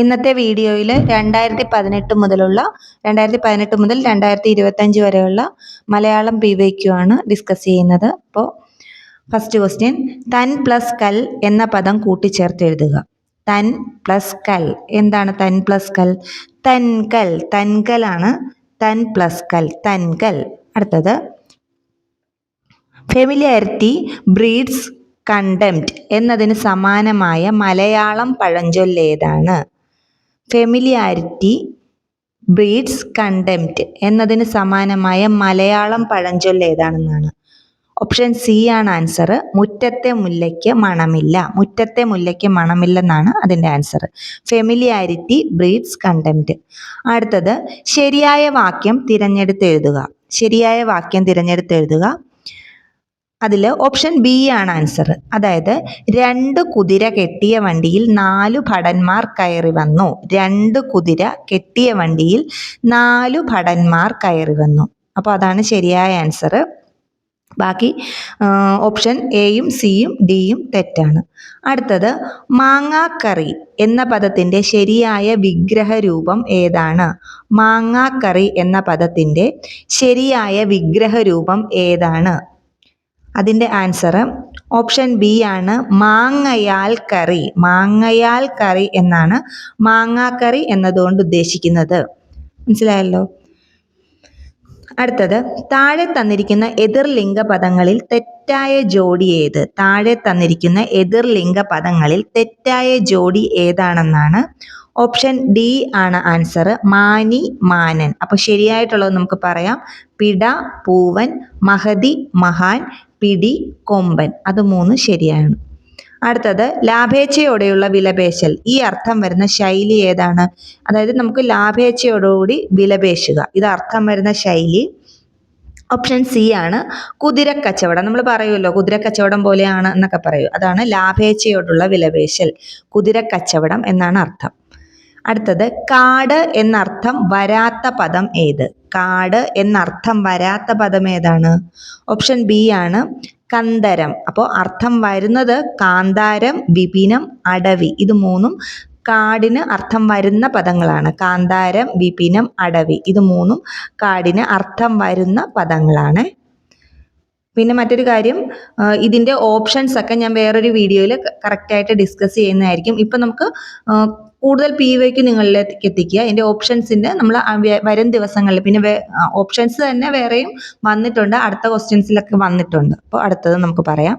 ഇന്നത്തെ വീഡിയോയിൽ 2018 മുതൽ 2025 വരെയുള്ള മലയാളം PYQ ആണ് ഡിസ്കസ് ചെയ്യുന്നത്. അപ്പോൾ ഫസ്റ്റ് ക്വസ്റ്റ്യൻ, തൻ പ്ലസ് കൽ എന്ന പദം കൂട്ടിച്ചേർത്ത് എഴുതുക. തൻ പ്ലസ് കൽ, എന്താണ് തൻ പ്ലസ് കൽ? തൻകൽ, തൻകലാണ് തൻ പ്ലസ് കൽ, തൻകൽ. അടുത്തത്, ഫെമിലിയാരിറ്റി ബ്രീഡ്സ് കണ്ടംപ്റ്റ് എന്നതിന് സമാനമായ മലയാളം പഴഞ്ചൊല്ലേതാണ്? ഫെമിലിയാരിറ്റി ബ്രീഡ്സ് കണ്ടംപ്റ്റ് എന്നതിന് സമാനമായ മലയാളം പഴഞ്ചൊല്ലേതാണെന്നാണ്. ഓപ്ഷൻ സി ആണ് ആൻസർ. മുറ്റത്തെ മുല്ലയ്ക്ക് മണമില്ല. മുറ്റത്തെ മുല്ലയ്ക്ക് മണമില്ലെന്നാണ് അതിൻ്റെ ആൻസർ. Familiarity breeds contempt. അടുത്തത്, ശരിയായ വാക്യം തിരഞ്ഞെടുത്ത് എഴുതുക. ശരിയായ വാക്യം തിരഞ്ഞെടുത്ത് എഴുതുക. അതിൽ ഓപ്ഷൻ ബി ആണ് ആൻസർ. അതായത്, 2 കുതിര കെട്ടിയ വണ്ടിയിൽ 4 ഭടന്മാർ കയറി വന്നു. 2 കുതിര കെട്ടിയ വണ്ടിയിൽ 4 ഭടന്മാർ കയറി വന്നു. അപ്പോൾ അതാണ് ശരിയായ ആൻസർ. ബാക്കി ഓപ്ഷൻ എയും സിയും ഡിയും തെറ്റാണ്. അടുത്തത്, മാങ്ങാക്കറി എന്ന പദത്തിൻ്റെ ശരിയായ വിഗ്രഹരൂപം ഏതാണ്? മാങ്ങാക്കറി എന്ന പദത്തിൻ്റെ ശരിയായ വിഗ്രഹരൂപം ഏതാണ്? അതിൻ്റെ ആൻസർ ഓപ്ഷൻ ബി ആണ്, മാങ്ങയാൽ കറി. മാങ്ങയാൽ കറി എന്നാണ് മാങ്ങാക്കറി എന്നതുകൊണ്ട് ഉദ്ദേശിക്കുന്നത്. മനസ്സിലായല്ലോ. അടുത്തത്, താഴെ തന്നിരിക്കുന്ന എതിർലിംഗ പദങ്ങളിൽ തെറ്റായ ജോഡി ഏത്? താഴെ തന്നിരിക്കുന്ന എതിർലിംഗ പദങ്ങളിൽ തെറ്റായ ജോഡി ഏതാണെന്നാണ്. ഓപ്ഷൻ ഡി ആണ് ആൻസർ, മാനി മാനൻ. അപ്പോൾ ശരിയായിട്ടുള്ളത് നമുക്ക് പറയാം. പിട പൂവൻ, മഹതി മഹാൻ, പിടി കൊമ്പൻ. അത് 3 ശരിയാണ്. അടുത്തത്, ലാഭേച്ഛയോടെയുള്ള വിലപേശൽ, ഈ അർത്ഥം വരുന്ന ശൈലി ഏതാണ്? അതായത് നമുക്ക് ലാഭേച്ഛയോടുകൂടി വിലപേശുക, ഇത് അർത്ഥം വരുന്ന ശൈലി ഓപ്ഷൻ സി ആണ്, കുതിരക്കച്ചവടം. നമ്മൾ പറയുമല്ലോ കുതിരക്കച്ചവടം പോലെയാണ് എന്നൊക്കെ പറയൂ. അതാണ് ലാഭേച്ഛയോടുള്ള വിലപേശൽ, കുതിരക്കച്ചവടം എന്നാണ് അർത്ഥം. അടുത്തത്, കാട് എന്നർത്ഥം വരാത്ത പദം ഏത്? കാട് എന്നർത്ഥം വരാത്ത പദം ഏതാണ്? ഓപ്ഷൻ ബി ആണ്, കന്ദരം. അപ്പോൾ അർത്ഥം വരുന്നത് കാന്താരം, വിപിനം, അടവി. ഇത് 3 കാടിന് അർത്ഥം വരുന്ന പദങ്ങളാണ്. കാന്താരം, വിപിനം, അടവി. ഇത് 3 കാടിന് അർത്ഥം വരുന്ന പദങ്ങളാണ്. പിന്നെ മറ്റൊരു കാര്യം, ഇതിൻ്റെ ഓപ്ഷൻസ് ഒക്കെ ഞാൻ വേറൊരു വീഡിയോയിൽ കറക്റ്റായിട്ട് ഡിസ്കസ് ചെയ്യുന്നതായിരിക്കും. ഇപ്പം നമുക്ക് കൂടുതൽ PYQ നിങ്ങളിലേക്ക് എത്തിക്കുക. ഇതിൻ്റെ ഓപ്ഷൻസിൻ്റെ നമ്മൾ വരും ദിവസങ്ങളിൽ, പിന്നെ ഓപ്ഷൻസ് തന്നെ വേറെയും വന്നിട്ടുണ്ട്, അടുത്ത ക്വസ്റ്റ്യൻസിലൊക്കെ വന്നിട്ടുണ്ട്. അപ്പോൾ അടുത്തത് നമുക്ക് പറയാം.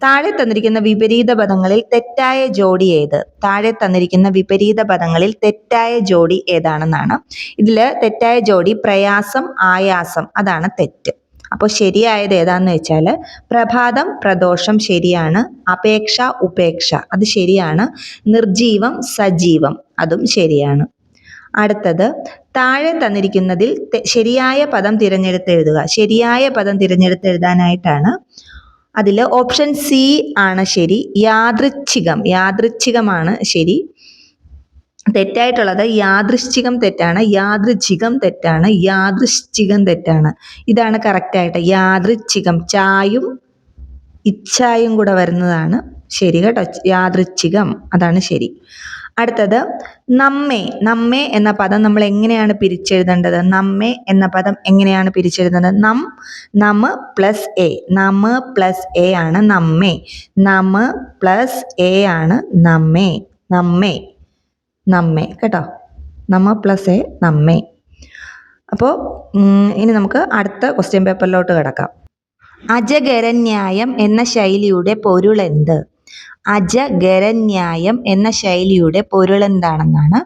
താഴെ തന്നിരിക്കുന്ന വിപരീത പദങ്ങളിൽ തെറ്റായ ജോഡി ഏത്? താഴെ തന്നിരിക്കുന്ന വിപരീത പദങ്ങളിൽ തെറ്റായ ജോഡി ഏതാണെന്നാണ്. ഇതിൽ തെറ്റായ ജോഡി പ്രയാസം, ആയാസം, അതാണ് തെറ്റ്. അപ്പോൾ ശരിയായത് ഏതാന്ന് വെച്ചാൽ, പ്രഭാതം പ്രദോഷം ശരിയാണ്, അപേക്ഷ ഉപേക്ഷ അത് ശരിയാണ്, നിർജീവം സജീവം അതും ശരിയാണ്. അടുത്തത്, താഴെ തന്നിരിക്കുന്നതിൽ ശരിയായ പദം തിരഞ്ഞെടുത്ത് എഴുതുക. ശരിയായ പദം തിരഞ്ഞെടുത്ത് എഴുതാനായിട്ടാണ്. അതിൽ ഓപ്ഷൻ സി ആണ് ശരി, യാദൃച്ഛികം. യാദൃച്ഛികമാണ് ശരി. തെറ്റായിട്ടുള്ളത് യാദൃശ്ചികം തെറ്റാണ്, യാദൃച്ഛികം തെറ്റാണ്, യാദൃശ്ചികം തെറ്റാണ്. ഇതാണ് കറക്റ്റായിട്ട്. യാദൃച്ഛികം, ചായും ഇച്ഛായും കൂടെ വരുന്നതാണ് ശരി കേട്ടോ. യാദൃച്ഛികം അതാണ് ശരി. അടുത്തത്, നമ്മെ. നമ്മെ എന്ന പദം നമ്മൾ എങ്ങനെയാണ് പിരിച്ചെഴുതേണ്ടത്? നമ്മെ എന്ന പദം എങ്ങനെയാണ് പിരിച്ചെഴുതുന്നത്? നമ പ്ലസ് എ. നമ പ്ലസ് എ ആണ് നമ്മെ. നമ പ്ലസ് എ ആണ് നമ്മെ. നമ്മെ, നമ്മെ കേട്ടോ. നമ്മ പ്ലസ് എ, നമ്മെ. അപ്പോൾ ഇനി നമുക്ക് അടുത്ത ക്വസ്റ്റ്യൻ പേപ്പറിലോട്ട് കിടക്കാം. അജഗരന്യായം എന്ന ശൈലിയുടെ പൊരുളെന്ത്? അജഗരന്യായം എന്ന ശൈലിയുടെ പൊരുളെന്താണെന്നാണ്.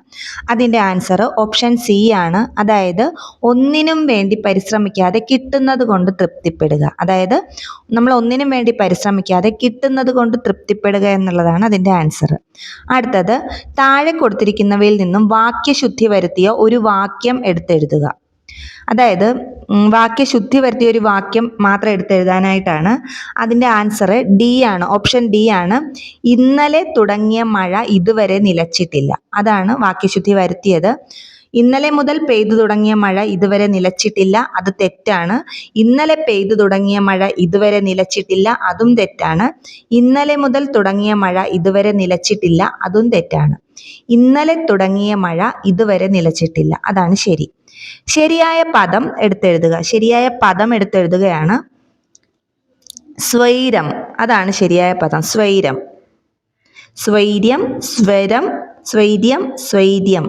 അതിൻ്റെ ആൻസർ ഓപ്ഷൻ സി ആണ്. അതായത്, ഒന്നിനും വേണ്ടി പരിശ്രമിക്കാതെ കിട്ടുന്നത് കൊണ്ട് തൃപ്തിപ്പെടുക. അതായത് നമ്മൾ ഒന്നിനും വേണ്ടി പരിശ്രമിക്കാതെ കിട്ടുന്നത് കൊണ്ട് തൃപ്തിപ്പെടുക എന്നുള്ളതാണ് അതിൻ്റെ ആൻസർ. അടുത്തത്, താഴെ കൊടുത്തിരിക്കുന്നവയിൽ നിന്നും വാക്യശുദ്ധി വരുത്തിയ ഒരു വാക്യം എടുത്തെഴുതുക. അതായത് വാക്യശുദ്ധി വരുത്തിയ ഒരു വാക്യം മാത്രം എടുത്തെഴുതാനായിട്ടാണ്. അതിൻ്റെ ആൻസർ ഡി ആണ്, ഓപ്ഷൻ ഡി ആണ്. ഇന്നലെ തുടങ്ങിയ മഴ ഇതുവരെ നിലച്ചിട്ടില്ല. അതാണ് വാക്യശുദ്ധി വരുത്തിയത്. ഇന്നലെ മുതൽ പെയ്തു തുടങ്ങിയ മഴ ഇതുവരെ നിലച്ചിട്ടില്ല, അത് തെറ്റാണ്. ഇന്നലെ പെയ്തു തുടങ്ങിയ മഴ ഇതുവരെ നിലച്ചിട്ടില്ല, അതും തെറ്റാണ്. ഇന്നലെ മുതൽ തുടങ്ങിയ മഴ ഇതുവരെ നിലച്ചിട്ടില്ല, അതും തെറ്റാണ്. ഇന്നലെ തുടങ്ങിയ മഴ ഇതുവരെ നിലച്ചിട്ടില്ല. അതാണ് ശരി. ശരിയായ പദം എടുത്തെഴുതുക. ശരിയായ പദം എടുത്തെഴുതുകയാണ് സ്വൈരം. അതാണ് ശരിയായ പദം. സ്വൈരം. സ്വൈര്യം, സ്വരം, സ്വൈര്യം, സ്വൈര്യം.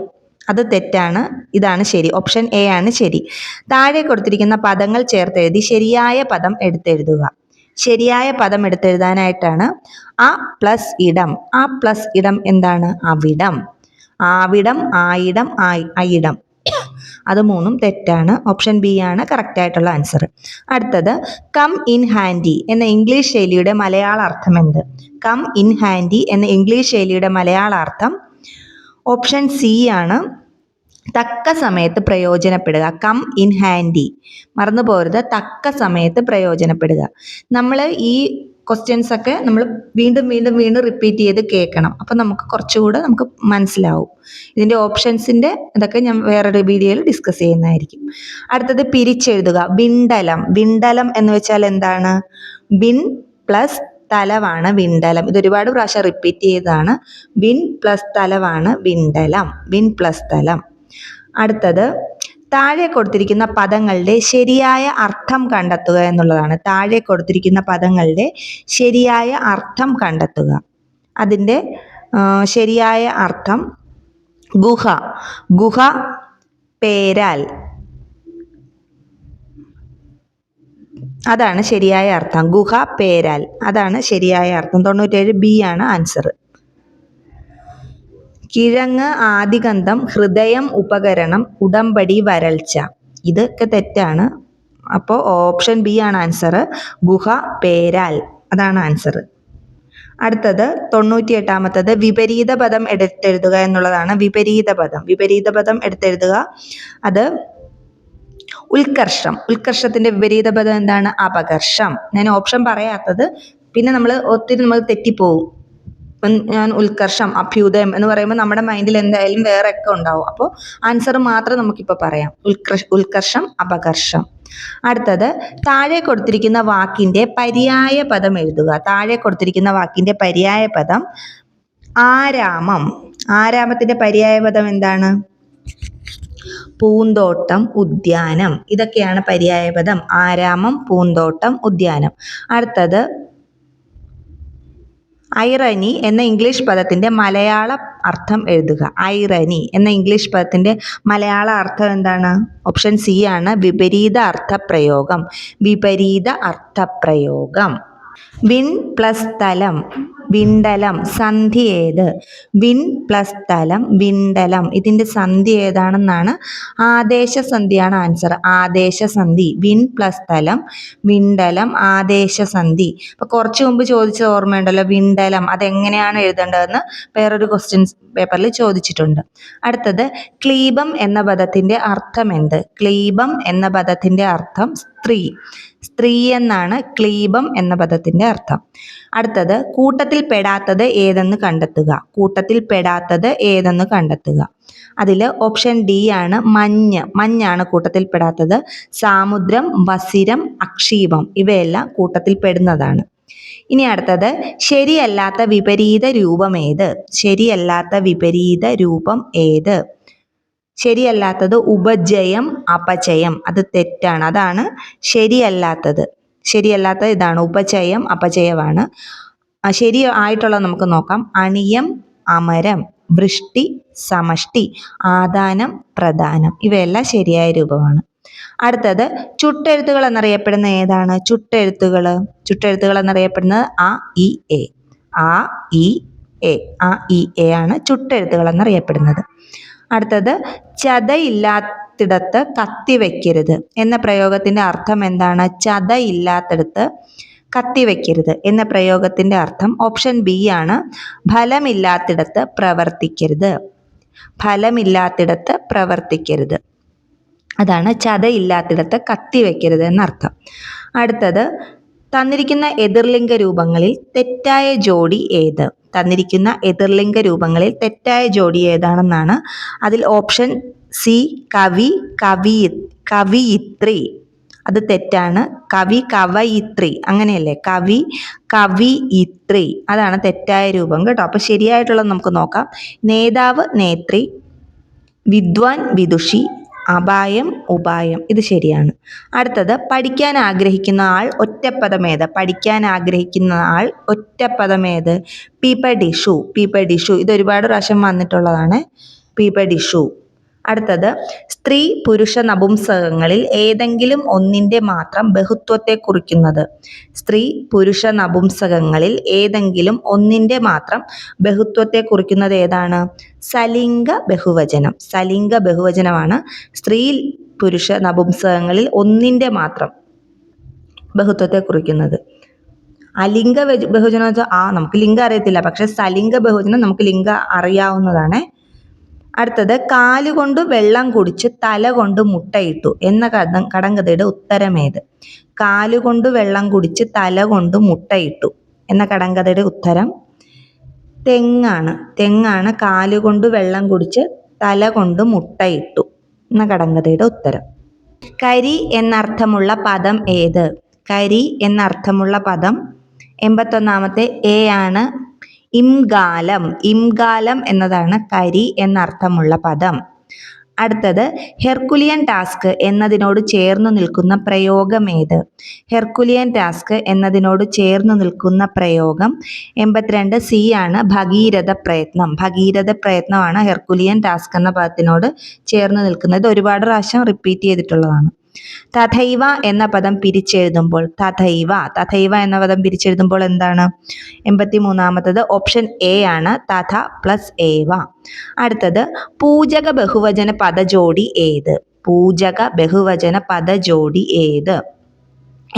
അത് തെറ്റാണ്. ഇതാണ് ശരി. ഓപ്ഷൻ എ ആണ് ശരി. താഴെ കൊടുത്തിരിക്കുന്ന പദങ്ങൾ ചേർത്തെഴുതി ശരിയായ പദം എടുത്തെഴുതുക. ശരിയായ പദം എടുത്തെഴുതാനായിട്ടാണ് അ പ്ലസ് ഇടം. ആ പ്ലസ് ഇടം എന്താണ്? അവിടം. ആവിടം, ആയിടം, അയിടം. അത് മൂന്നും തെറ്റാണ്. ഓപ്ഷൻ ബി ആണ് കറക്റ്റ് ആയിട്ടുള്ള ആൻസർ. അടുത്തത് കം ഇൻ ഹാൻഡി എന്ന ഇംഗ്ലീഷ് ശൈലിയുടെ മലയാള അർത്ഥം എന്ത്? കം ഇൻ ഹാൻഡി എന്ന ഇംഗ്ലീഷ് ശൈലിയുടെ മലയാള അർത്ഥം ഓപ്ഷൻ സി ആണ് തക്ക സമയത്ത് പ്രയോജനപ്പെടുക. Come in handy. മറന്നു പോരുത്, തക്ക സമയത്ത് പ്രയോജനപ്പെടുക. നമ്മൾ ഈ ക്വസ്റ്റ്യൻസ് ഒക്കെ നമ്മൾ വീണ്ടും വീണ്ടും വീണ്ടും റിപ്പീറ്റ് ചെയ്ത് കേൾക്കണം. അപ്പം നമുക്ക് കുറച്ചുകൂടെ നമുക്ക് മനസ്സിലാവും. ഇതിൻ്റെ ഓപ്ഷൻസിൻ്റെ ഇതൊക്കെ ഞാൻ വേറൊരു വീഡിയോയിൽ ഡിസ്കസ് ചെയ്യുന്നതായിരിക്കും. അടുത്തത് പിരിച്ചെഴുതുക. വിണ്ടലം. വിണ്ടലം എന്ന് വെച്ചാൽ എന്താണ്? വിൻ പ്ലസ് തലവാണ് വിണ്ടലം. ഇത് ഒരുപാട് പ്രാവശ്യം റിപ്പീറ്റ് ചെയ്തതാണ്. വിൻ പ്ലസ് തലവാണ് വിണ്ടലം. വിൻ പ്ലസ് തലം. അടുത്തത് താഴെ കൊടുത്തിരിക്കുന്ന പദങ്ങളുടെ ശരിയായ അർത്ഥം കണ്ടെത്തുക എന്നുള്ളതാണ്. താഴെ കൊടുത്തിരിക്കുന്ന പദങ്ങളുടെ ശരിയായ അർത്ഥം കണ്ടെത്തുക. അതിൻ്റെ ശരിയായ അർത്ഥം ഗുഹ. ഗുഹ പേരാൽ. അതാണ് ശരിയായ അർത്ഥം. ഗുഹ പേരാൽ. അതാണ് ശരിയായ അർത്ഥം. 97 ബി ആണ് ആൻസർ. കിഴങ്ങ്, ആദികന്തം, ഹൃദയം, ഉപകരണം, ഉടമ്പടി, വരൾച്ച. ഇതൊക്കെ തെറ്റാണ്. അപ്പോൾ ഓപ്ഷൻ ബി ആണ് ആൻസർ. ഗുഹ പേരാൽ. അതാണ് ആൻസർ. അടുത്തത് 98ാമത്തത് വിപരീത പദം എടുത്തെഴുതുക എന്നുള്ളതാണ്. വിപരീത പദം. വിപരീത പദം എടുത്തെഴുതുക. അത് ഉത്കർഷം. ഉത്കർഷത്തിന്റെ വിപരീത പദം എന്താണ്? അപകർഷം. ഞാൻ ഓപ്ഷൻ പറയാത്തത് പിന്നെ നമ്മൾ തെറ്റിപ്പോവും. ഞാൻ ഉത്കർഷം, അഭ്യുദയം എന്ന് പറയുമ്പോൾ നമ്മുടെ മൈൻഡിൽ എന്തായാലും വേറെ ഒക്കെ ഉണ്ടാവും. അപ്പോൾ ആൻസർ മാത്രം നമുക്കിപ്പോൾ പറയാം. ഉത്കർഷം, അപകർഷം. അടുത്തത് താഴെ കൊടുത്തിരിക്കുന്ന വാക്കിന്റെ പര്യായ പദം എഴുതുക. താഴെ കൊടുത്തിരിക്കുന്ന വാക്കിന്റെ പര്യായ പദം ആരാമം. ആരാമത്തിന്റെ പര്യായ പദം എന്താണ്? പൂന്തോട്ടം, ഉദ്യാനം. ഇതൊക്കെയാണ് പര്യായ പദം. ആരാമം, പൂന്തോട്ടം, ഉദ്യാനം. അടുത്തത് ഐറനി എന്ന ഇംഗ്ലീഷ് പദത്തിന്റെ മലയാള അർത്ഥം എഴുതുക. ഐറനി എന്ന ഇംഗ്ലീഷ് പദത്തിന്റെ മലയാള അർത്ഥം എന്താണ്? ഓപ്ഷൻ സി ആണ് വിപരീത അർത്ഥപ്രയോഗം. വിപരീത അർത്ഥപ്രയോഗം. വിൻ പ്ലസ് തലം, വിണ്ടലം. സന്ധി ഏത്? വിൻ പ്ലസ് തലം, വിണ്ടലം. ഇതിന്റെ സന്ധി ഏതാണെന്നാണ്? ആദേശസന്ധിയാണ് ആൻസർ. ആദേശസന്ധി. വിൻ പ്ലസ് തലം, വിണ്ടലം, ആദേശസന്ധി. അപ്പൊ കുറച്ചു മുമ്പ് ചോദിച്ച ഓർമ്മയുണ്ടല്ലോ, വിണ്ടലം അതെങ്ങനെയാണ് എഴുതേണ്ടതെന്ന് വേറൊരു ക്വസ്റ്റ്യൻസ് പേപ്പറിൽ ചോദിച്ചിട്ടുണ്ട്. അടുത്തത് ക്ലീബം എന്ന പദത്തിന്റെ അർത്ഥം എന്ത്? ക്ലീബം എന്ന പദത്തിന്റെ അർത്ഥം സ്ത്രീ. സ്ത്രീ എന്നാണ് ക്ലീബം എന്ന പദത്തിന്റെ അർത്ഥം. അടുത്തത് കൂട്ടത്തിൽ പെടാത്തത് ഏതെന്ന് കണ്ടെത്തുക. കൂട്ടത്തിൽ പെടാത്തത് ഏതെന്ന് കണ്ടെത്തുക. അതിൽ ഓപ്ഷൻ ഡി ആണ് മഞ്ഞ്. മഞ്ഞാണ് കൂട്ടത്തിൽ പെടാത്തത്. സാമുദ്രം, വസിരം, അക്ഷീപം ഇവയെല്ലാം കൂട്ടത്തിൽ പെടുന്നതാണ്. ഇനി അടുത്തത് ശരിയല്ലാത്ത വിപരീത രൂപം ഏത്? ശരിയല്ലാത്ത വിപരീത രൂപം ഏത്? ശരിയല്ലാത്തത് ഉപജയം, അപചയം. അത് തെറ്റാണ്. അതാണ് ശരിയല്ലാത്തത്. ശരിയല്ലാത്തത് ഇതാണ്, ഉപചയം, അപചയമാണ്. ശരി ആയിട്ടുള്ളത് നമുക്ക് നോക്കാം. അണിയം, അമരം, വൃഷ്ടി, സമഷ്ടി, ആദാനം, പ്രധാനം. ഇവയെല്ലാം ശരിയായ രൂപമാണ്. അടുത്തത് ചുട്ടെഴുത്തുകൾ എന്നറിയപ്പെടുന്ന ഏതാണ്? ചുട്ടെഴുത്തുകൾ എന്നറിയപ്പെടുന്നത് അ, ഇ, എ. ആ, ഇ, എ. ആ, ഇ, എ ആണ് ചുട്ടെഴുത്തുകൾ എന്നറിയപ്പെടുന്നത്. അടുത്തത് ചതയില്ലാത്തിടത്ത് കത്തിവെക്കരുത് എന്ന പ്രയോഗത്തിന്റെ അർത്ഥം എന്താണ്? ചതയില്ലാത്തിടത്ത് കത്തിവെക്കരുത് എന്ന പ്രയോഗത്തിന്റെ അർത്ഥം ഓപ്ഷൻ ബി ആണ് ഫലമില്ലാത്തിടത്ത് പ്രവർത്തിക്കരുത്. ഫലമില്ലാത്തിടത്ത് പ്രവർത്തിക്കരുത്. അതാണ് ചതയില്ലാത്തിടത്ത് കത്തിവെക്കരുത് എന്നർത്ഥം. അടുത്തത് തന്നിരിക്കുന്ന എതിർലിംഗ രൂപങ്ങളിൽ തെറ്റായ ജോഡി ഏത്? തന്നിരിക്കുന്ന എതിർലിംഗ രൂപങ്ങളിൽ തെറ്റായ ജോഡി ഏതാണെന്നാണ്. അതിൽ ഓപ്ഷൻ സി കവി, കവിയിത്രി. അത് തെറ്റാണ്. കവി കവയിത്രി അങ്ങനെയല്ലേ, കവി കവിയിത്രി അതാണ് തെറ്റായ രൂപം കേട്ടോ. അപ്പോൾ ശരിയായിട്ടുള്ളത് നമുക്ക് നോക്കാം. നേതാവ് നേത്രി, വിദ്വാൻ വിദുഷി, അപായം ഉപായം. ഇത് ശരിയാണ്. അടുത്തത് പഠിക്കാൻ ആഗ്രഹിക്കുന്ന ആൾ ഒറ്റപ്പദമേത്? പഠിക്കാൻ ആഗ്രഹിക്കുന്ന ആൾ ഒറ്റപ്പദമേത്? പീപ്പഡിഷു. പീപ്പഡിഷു ഇത് ഒരുപാട് പ്രാവശ്യം വന്നിട്ടുള്ളതാണ്. പീപ്പഡിഷു. അടുത്തത് സ്ത്രീ പുരുഷ നപുംസകങ്ങളിൽ ഏതെങ്കിലും ഒന്നിൻ്റെ മാത്രം ബഹുത്വത്തെ കുറിക്കുന്നത്? സ്ത്രീ പുരുഷ നപുംസകങ്ങളിൽ ഏതെങ്കിലും ഒന്നിൻ്റെ മാത്രം ബഹുത്വത്തെ കുറിക്കുന്നത് ഏതാണ്? സലിംഗ ബഹുവചനം. സലിംഗ ബഹുവചനമാണ് സ്ത്രീ പുരുഷ നപുംസകങ്ങളിൽ ഒന്നിൻ്റെ മാത്രം ബഹുത്വത്തെ കുറിക്കുന്നത്. അലിംഗ ബഹുവചനം വെച്ചാൽ നമുക്ക് ലിംഗം അറിയത്തില്ല, പക്ഷെ സലിംഗ ബഹുവചനം നമുക്ക് ലിംഗം അറിയാവുന്നതാണ്. അടുത്തത് കാലുകൊണ്ട് വെള്ളം കുടിച്ച് തല കൊണ്ട് മുട്ടയിട്ടു എന്ന കടങ്കഥയുടെ ഉത്തരമേത്? കാലുകൊണ്ട് വെള്ളം കുടിച്ച് തല കൊണ്ട് മുട്ടയിട്ടു എന്ന കടങ്കഥയുടെ ഉത്തരം തെങ്ങാണ്. തെങ്ങാണ് കാലുകൊണ്ട് വെള്ളം കുടിച്ച് തല കൊണ്ട് മുട്ടയിട്ടു എന്ന കടങ്കഥയുടെ ഉത്തരം. കരി എന്നർത്ഥമുള്ള പദം ഏത്? കരി എന്നർത്ഥമുള്ള പദം 81ാമത്തെ എ ആണ്. ഇംഗാലം. ഇംഗാലം എന്നതാണ് കരി എന്നർത്ഥമുള്ള പദം. അടുത്തത് ഹെർക്കുലിയൻ ടാസ്ക് എന്നതിനോട് ചേർന്ന് നിൽക്കുന്ന പ്രയോഗം ഏത്? ഹെർക്കുലിയൻ ടാസ്ക് എന്നതിനോട് ചേർന്ന് നിൽക്കുന്ന പ്രയോഗം 82 സി ആണ്. ഭഗീരഥ പ്രയത്നം. ഭഗീരഥ പ്രയത്നമാണ് ഹെർക്കുലിയൻ ടാസ്ക് എന്ന പദത്തിനോട് ചേർന്ന് നിൽക്കുന്നത്. ഒരുപാട് പ്രാവശ്യം റിപ്പീറ്റ് ചെയ്തിട്ടുള്ളതാണ്. തഥൈവ എന്ന പദം പിരിച്ചെഴുതുമ്പോൾ, തഥൈവ എന്ന പദം പിരിച്ചെഴുതുമ്പോൾ എന്താണ്? 83ാമത്തത് ഓപ്ഷൻ എ ആണ്. തഥ പ്ലസ് ഏവ. അടുത്തത് പൂജക ബഹുവചന പദജോടി ഏത്? പൂജക ബഹുവചന പദജോടി ഏത്?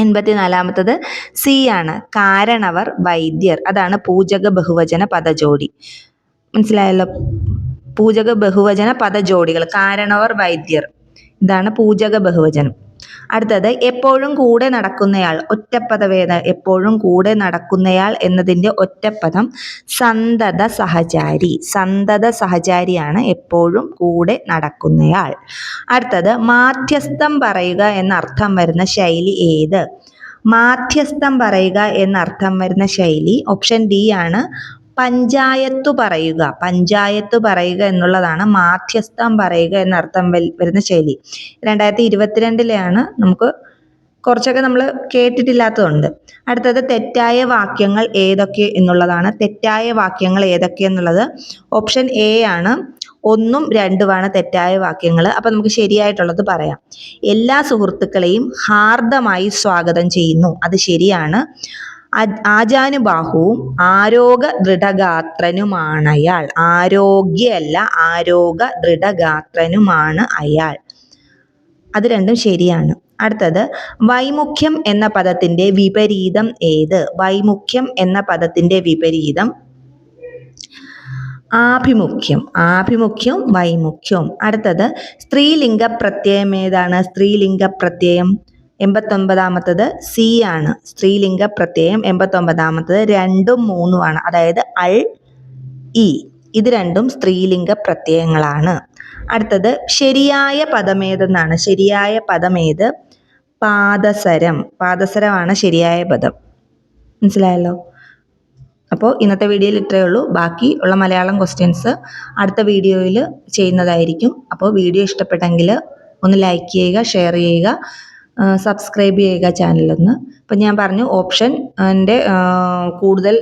84ാമത്തത് സി ആണ്. കാരണവർ വൈദ്യർ. അതാണ് പൂജക ബഹുവചന പദജോടി. മനസ്സിലായല്ലോ? പൂജക ബഹുവചന പദജോടികൾ കാരണവർ വൈദ്യർ, ഇതാണ് പൂജക ബഹുവചനം. അടുത്തത് എപ്പോഴും കൂടെ നടക്കുന്നയാൾ. ഒറ്റപ്പദവേദ. എപ്പോഴും കൂടെ നടക്കുന്നയാൾ എന്നതിൻ്റെ ഒറ്റപ്പദം സന്തത സഹചാരി. സന്തത സഹചാരിയാണ് എപ്പോഴും കൂടെ നടക്കുന്നയാൾ. അടുത്തത് മാധ്യസ്ഥം പറയുക എന്നർത്ഥം വരുന്ന ശൈലി ഏത്? മാധ്യസ്ഥം പറയുക എന്നർത്ഥം വരുന്ന ശൈലി ഓപ്ഷൻ ഡി ആണ്. പഞ്ചായത്തു പറയുക. പഞ്ചായത്ത് പറയുക എന്നുള്ളതാണ് മാധ്യസ്ഥം പറയുക എന്നർത്ഥം വരുന്ന ശൈലി. 2022 നമുക്ക് കുറച്ചൊക്കെ നമ്മൾ കേട്ടിട്ടില്ലാത്തതുണ്ട്. അടുത്തത് തെറ്റായ വാക്യങ്ങൾ ഏതൊക്കെ എന്നുള്ളതാണ്. തെറ്റായ വാക്യങ്ങൾ ഏതൊക്കെ എന്നുള്ളത് ഓപ്ഷൻ എ ആണ്. 1ഉം 2ഉമാണ് തെറ്റായ വാക്യങ്ങൾ. അപ്പം നമുക്ക് ശരിയായിട്ടുള്ളത് പറയാം. എല്ലാ സുഹൃത്തുക്കളെയും ഹാർദമായി സ്വാഗതം ചെയ്യുന്നു. അത് ശരിയാണ്. ആജാനുബാഹുവും ആരോഗ്യ ദൃഢഗാത്രനുമാണയാൾ. ആരോഗ്യല്ല, ആരോഗ്യ ദൃഢഗാത്രനുമാണ് അയാൾ. അത് രണ്ടും ശരിയാണ്. അടുത്തത് വൈമുഖ്യം എന്ന പദത്തിൻ്റെ വിപരീതം ഏത്? വൈമുഖ്യം എന്ന പദത്തിൻ്റെ വിപരീതം ആഭിമുഖ്യം. ആഭിമുഖ്യം വൈമുഖ്യം. അടുത്തത് സ്ത്രീലിംഗ പ്രത്യയം ഏതാണ്? സ്ത്രീലിംഗ പ്രത്യയം 89ാമത്തത് സി ആണ്. സ്ത്രീലിംഗ പ്രത്യയം 89ാമത്തത് 2ഉം 3ഉമാണ്. അതായത് അൾ, ഇ. ഇത് രണ്ടും സ്ത്രീലിംഗ പ്രത്യയങ്ങളാണ്. അടുത്തത് ശരിയായ പദമേതെന്നാണ്. ശരിയായ പദമേത്? പാദസരം. പാദസരമാണ് ശരിയായ പദം. മനസ്സിലായല്ലോ? അപ്പോൾ ഇന്നത്തെ വീഡിയോയിൽ ഇത്രയേ ഉള്ളൂ. ബാക്കി ഉള്ള മലയാളം ക്വസ്റ്റ്യൻസ് അടുത്ത വീഡിയോയിൽ ചെയ്യുന്നതായിരിക്കും. അപ്പോൾ വീഡിയോ ഇഷ്ടപ്പെട്ടെങ്കിൽ ഒന്ന് ലൈക്ക് ചെയ്യുക, ഷെയർ ചെയ്യുക, സബ്സ്ക്രൈബ് ചെയ്യുക ചാനലൊന്ന്. അപ്പം ഞാൻ പറഞ്ഞു ഓപ്ഷൻ്റെ കൂടുതൽ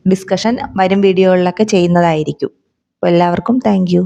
ഡിസ്കഷൻ വരും വീഡിയോകളിലൊക്കെ ചെയ്യുന്നതായിരിക്കും. അപ്പോൾ എല്ലാവർക്കും താങ്ക് യു.